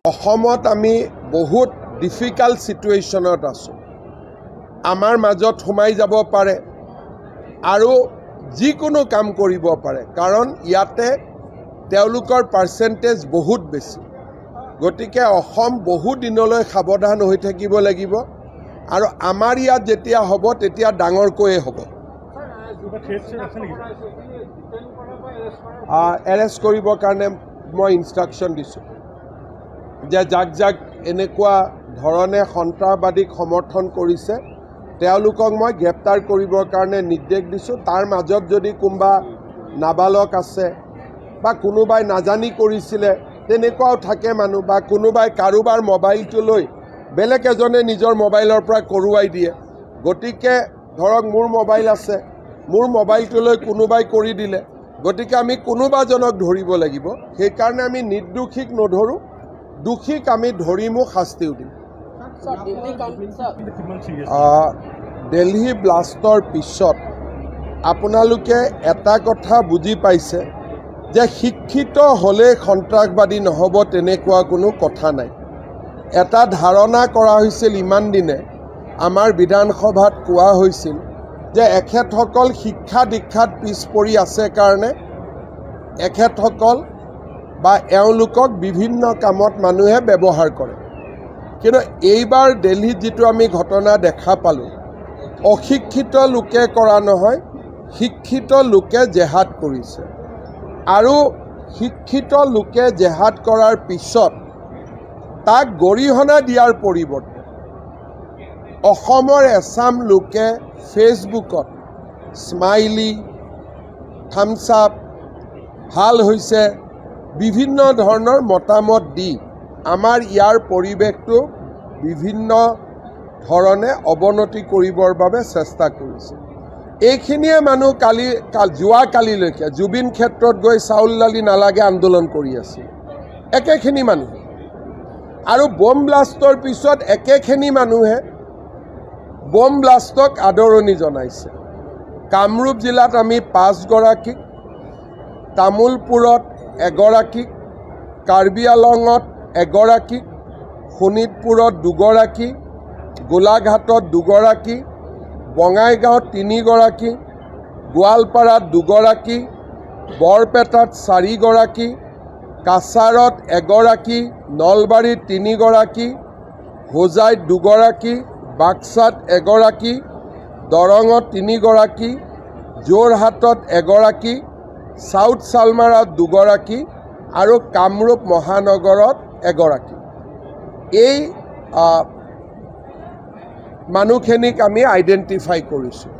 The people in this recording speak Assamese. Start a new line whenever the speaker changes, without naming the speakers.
অসমত আমি বহুত ডিফিকাল্ট সিচুৱেশ্যনত আছোঁ। আমাৰ মাজত সোমাই যাব পাৰে আৰু যিকোনো কাম কৰিব পাৰে, কাৰণ ইয়াতে তেওঁলোকৰ পাৰ্চেণ্টেজ বহুত বেছি। গতিকে অসম বহু দিনলৈ সাৱধান হৈ থাকিব লাগিব আৰু আমাৰ ইয়াত যেতিয়া হ'ব তেতিয়া ডাঙৰকৈয়ে হ'ব। এৰেষ্ট কৰিবৰ কাৰণে মই ইনষ্ট্ৰাকশ্যন দিছোঁ যে যাক যাক এনেকুৱা ধৰণে সন্ত্ৰাসবাদীক সমৰ্থন কৰিছে তেওঁলোকক মই গ্ৰেপ্তাৰ কৰিবৰ কাৰণে নিৰ্দেশ দিছোঁ। তাৰ মাজত যদি কোনোবা নাবালক আছে বা কোনোবাই নাজানি কৰিছিলে তেনেকুৱাও থাকে মানুহ, বা কোনোবাই কাৰোবাৰ মোবাইলটো লৈ বেলেগ এজনে নিজৰ মোবাইলৰ পৰা কৰোৱাই দিয়ে। গতিকে ধৰক মোৰ মোবাইল আছে, মোৰ মোবাইলটো লৈ কোনোবাই কৰি দিলে, গতিকে আমি কোনোবাজনক ধৰিব লাগিব। সেইকাৰণে আমি নিৰ্দোষীক নধৰোঁ, দোষীক আমি ধৰিমো, শাস্তিও দিম। দিল্লী ব্লাষ্টৰ পিছত আপোনালোকে এটা কথা বুজি পাইছে যে শিক্ষিত হ'লে সন্ত্ৰাসবাদী নহ'ব তেনেকুৱা কোনো কথা নাই। এটা ধাৰণা কৰা হৈছিল ইমান দিনে, আমাৰ বিধানসভাত কোৱা হৈছিল যে এখেতসকল শিক্ষা দীক্ষাত পিছ পৰি আছে কাৰণে এখেতসকল বা এওঁলোকক বিভিন্ন কামত মানুহে ব্যৱহাৰ কৰে। কিন্তু এইবাৰ দিল্লীত যিটো আমি ঘটনা দেখা পালোঁ, অশিক্ষিত লোকে কৰা নহয়, শিক্ষিত লোকে জেহাদ কৰিছে। আৰু শিক্ষিত লোকে জেহাদ কৰাৰ পিছত তাক গৰিহণা দিয়াৰ পৰিৱৰ্তে অসমৰ এচাম লোকে ফেচবুকত স্মাইলি, থামছ আপ, ভাল হৈছে, বিভিন্ন ধৰণৰ মতামত দি আমাৰ ইয়াৰ পৰিৱেশটো বিভিন্ন ধৰণে অৱনতি কৰিবৰ বাবে চেষ্টা কৰিছে। এইখিনিয়ে মানুহ যোৱাকালিলৈকে জুবিন ক্ষেত্ৰত গৈ চাউল দালি নালাগে আন্দোলন কৰি আছিল একেখিনি মানুহে, আৰু বম ব্লাষ্টৰ পিছত একেখিনি মানুহে বম ব্লাষ্টক আদৰণি জনাইছে। কামৰূপ জিলাত আমি 5 গৰাকীক, তামোলপুৰত 1 গৰাকীক, কাৰ্বি আলঙত 1 গৰাকীক, শোণিতপুৰত 2 গৰাকী, গোলাঘাটত 2 গৰাকী, বঙাইগাঁৱত 3 গৰাকী, গোৱালপাৰাত 2 গৰাকী, বৰপেটাত 4 গৰাকী, কাছাৰত 1 গৰাকী, নলবাৰীত 3 গৰাকী, হোজাইত 2 গৰাকী, বাক্সাত 1 গৰাকী, দৰঙত 3 গৰাকী, যোৰহাটত 1 গৰাকী, চাউথ চালমাৰাত 2 গৰাকী আৰু কামৰূপ মহানগৰত 1 গৰাকী। এই মানুহখিনিক আমি আইডেণ্টিফাই কৰিছোঁ।